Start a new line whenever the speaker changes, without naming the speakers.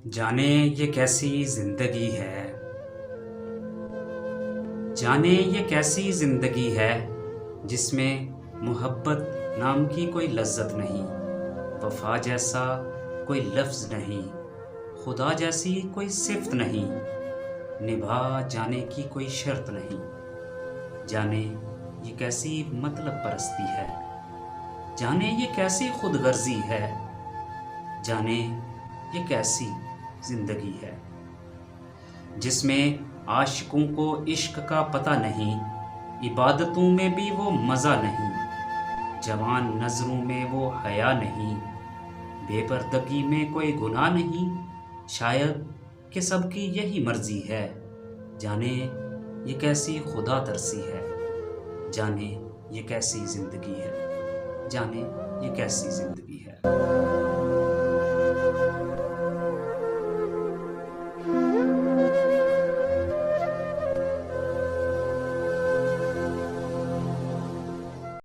जाने ये कैसी जिंदगी है। जाने ये कैसी जिंदगी है जिसमें मोहब्बत नाम की कोई लज्जत नहीं, वफा जैसा कोई लफ्ज नहीं, खुदा जैसी कोई सिफ्त नहीं, निभा जाने की कोई शर्त नहीं। जाने ये कैसी मतलब परस्ती है, जाने ये कैसी खुदगर्जी है, जाने ये कैसी जिंदगी है जिसमें आशिकों को इश्क का पता नहीं, इबादतों में भी वो मज़ा नहीं, जवान नज़रों में वो हया नहीं, बेपर्दगी में कोई गुनाह नहीं, शायद कि सबकी यही मर्जी है। जाने ये कैसी खुदा तरसी है, जाने ये कैसी जिंदगी है, जाने ये कैसी जिंदगी है।